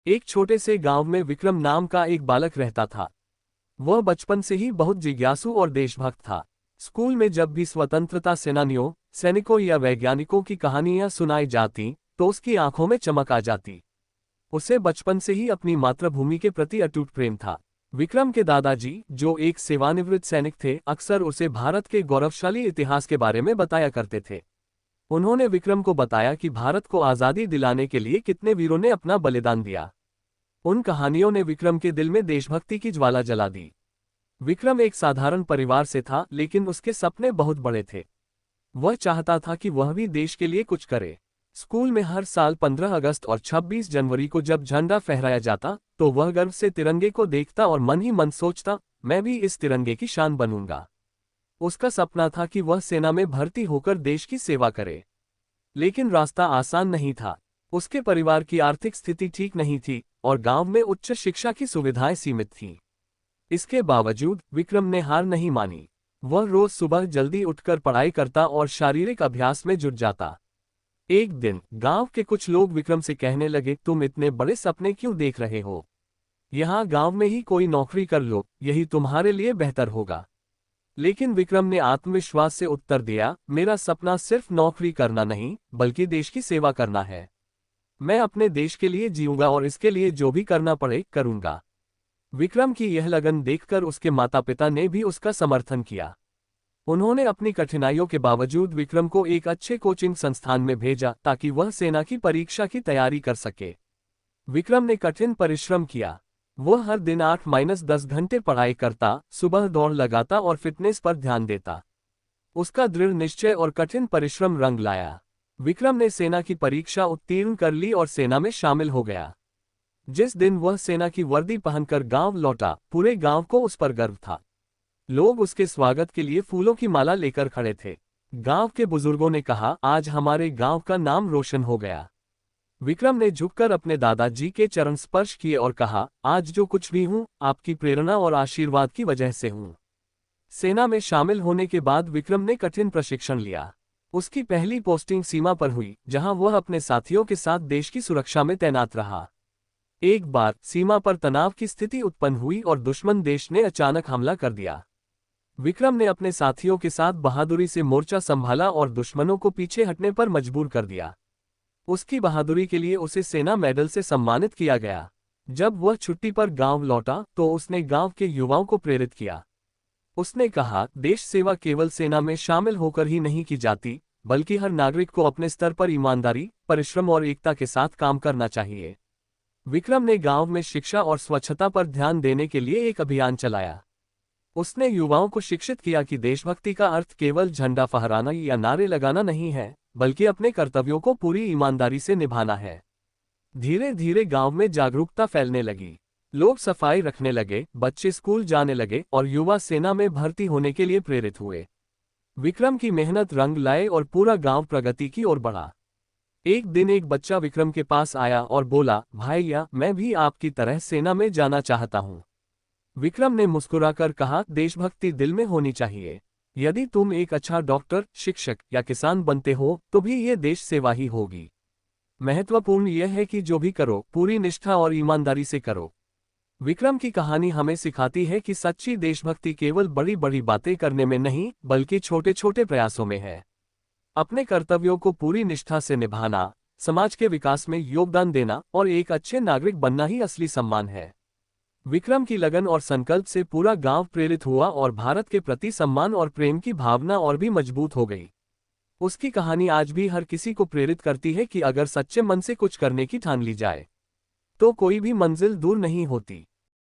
एक छोटे से गांव में विक्रम नाम का एक बालक रहता था। वह बचपन से ही बहुत जिज्ञासु और देशभक्त था। स्कूल में जब भी स्वतंत्रता सेनानियों, सैनिकों या वैज्ञानिकों की कहानियां सुनाई जाती तो उसकी आंखों में चमक आ जाती। उसे बचपन से ही अपनी मातृभूमि के प्रति अटूट प्रेम था। विक्रम के दादाजी, जो एक सेवानिवृत्त सैनिक थे, अक्सर उसे भारत के गौरवशाली इतिहास के बारे में बताया करते थे। उन्होंने विक्रम को बताया कि भारत को आज़ादी दिलाने के लिए कितने वीरों ने अपना बलिदान दिया। उन कहानियों ने विक्रम के दिल में देशभक्ति की ज्वाला जला दी। विक्रम एक साधारण परिवार से था, लेकिन उसके सपने बहुत बड़े थे। वह चाहता था कि वह भी देश के लिए कुछ करे। स्कूल में हर साल 15 अगस्त और 26 जनवरी को जब झंडा फहराया जाता तो वह गर्व से तिरंगे को देखता और मन ही मन सोचता, मैं भी इस तिरंगे की शान बनूंगा। उसका सपना था कि वह सेना में भर्ती होकर देश की सेवा करे। लेकिन रास्ता आसान नहीं था। उसके परिवार की आर्थिक स्थिति ठीक नहीं थी और गांव में उच्च शिक्षा की सुविधाएं सीमित थीं। इसके बावजूद विक्रम ने हार नहीं मानी। वह रोज सुबह जल्दी उठकर पढ़ाई करता और शारीरिक अभ्यास में जुट जाता। एक दिन गांव के कुछ लोग विक्रम से कहने लगे, तुम इतने बड़े सपने क्यों देख रहे हो? यहाँ गांव में ही कोई नौकरी कर लो, यही तुम्हारे लिए बेहतर होगा। लेकिन विक्रम ने आत्मविश्वास से उत्तर दिया, मेरा सपना सिर्फ नौकरी करना नहीं, बल्कि देश की सेवा करना है। मैं अपने देश के लिए जीऊंगा और इसके लिए जो भी करना पड़े करूंगा। विक्रम की यह लगन देखकर उसके माता पिता ने भी उसका समर्थन किया। उन्होंने अपनी कठिनाइयों के बावजूद विक्रम को एक अच्छे कोचिंग संस्थान में भेजा ताकि वह सेना की परीक्षा की तैयारी कर सके। विक्रम ने कठिन परिश्रम किया। वह हर दिन 8-10 घंटे पढ़ाई करता, सुबह दौड़ लगाता और फिटनेस पर ध्यान देता। उसका दृढ़ निश्चय और कठिन परिश्रम रंग लाया। विक्रम ने सेना की परीक्षा उत्तीर्ण कर ली और सेना में शामिल हो गया। जिस दिन वह सेना की वर्दी पहनकर गांव लौटा, पूरे गांव को उस पर गर्व था। लोग उसके स्वागत के लिए फूलों की माला लेकर खड़े थे। गांव के बुजुर्गों ने कहा, आज हमारे गांव का नाम रोशन हो गया। विक्रम ने झुककर अपने दादाजी के चरण स्पर्श किए और कहा, आज जो कुछ भी हूं, आपकी प्रेरणा और आशीर्वाद की वजह से हूं। सेना में शामिल होने के बाद विक्रम ने कठिन प्रशिक्षण लिया। उसकी पहली पोस्टिंग सीमा पर हुई, जहां वह अपने साथियों के साथ देश की सुरक्षा में तैनात रहा। एक बार सीमा पर तनाव की स्थिति उत्पन्न हुई और दुश्मन देश ने अचानक हमला कर दिया। विक्रम ने अपने साथियों के साथ बहादुरी से मोर्चा संभाला और दुश्मनों को पीछे हटने पर मजबूर कर दिया। उसकी बहादुरी के लिए उसे सेना मेडल से सम्मानित किया गया। जब वह छुट्टी पर गांव लौटा तो उसने गांव के युवाओं को प्रेरित किया। उसने कहा, देश सेवा केवल सेना में शामिल होकर ही नहीं की जाती, बल्कि हर नागरिक को अपने स्तर पर ईमानदारी, परिश्रम और एकता के साथ काम करना चाहिए। विक्रम ने गांव में शिक्षा और स्वच्छता पर ध्यान देने के लिए एक अभियान चलाया। उसने युवाओं को शिक्षित किया कि देशभक्ति का अर्थ केवल झंडा फहराना या नारे लगाना नहीं है, बल्कि अपने कर्तव्यों को पूरी ईमानदारी से निभाना है। धीरे धीरे गांव में जागरूकता फैलने लगी। लोग सफाई रखने लगे, बच्चे स्कूल जाने लगे और युवा सेना में भर्ती होने के लिए प्रेरित हुए। विक्रम की मेहनत रंग लाए और पूरा गांव प्रगति की ओर बढ़ा। एक दिन एक बच्चा विक्रम के पास आया और बोला, भाईया, मैं भी आपकी तरह सेना में जाना चाहता हूं। विक्रम ने मुस्कुराकर कहा, देशभक्ति दिल में होनी चाहिए। यदि तुम एक अच्छा डॉक्टर, शिक्षक या किसान बनते हो तो भी ये देश सेवा ही होगी। महत्वपूर्ण यह है कि जो भी करो, पूरी निष्ठा और ईमानदारी से करो। विक्रम की कहानी हमें सिखाती है कि सच्ची देशभक्ति केवल बड़ी बड़ी बातें करने में नहीं, बल्कि छोटे छोटे प्रयासों में है। अपने कर्तव्यों को पूरी निष्ठा से निभाना, समाज के विकास में योगदान देना और एक अच्छे नागरिक बनना ही असली सम्मान है। विक्रम की लगन और संकल्प से पूरा गांव प्रेरित हुआ और भारत के प्रति सम्मान और प्रेम की भावना और भी मजबूत हो गई। उसकी कहानी आज भी हर किसी को प्रेरित करती है कि अगर सच्चे मन से कुछ करने की ठान ली जाए तो कोई भी मंजिल दूर नहीं होती।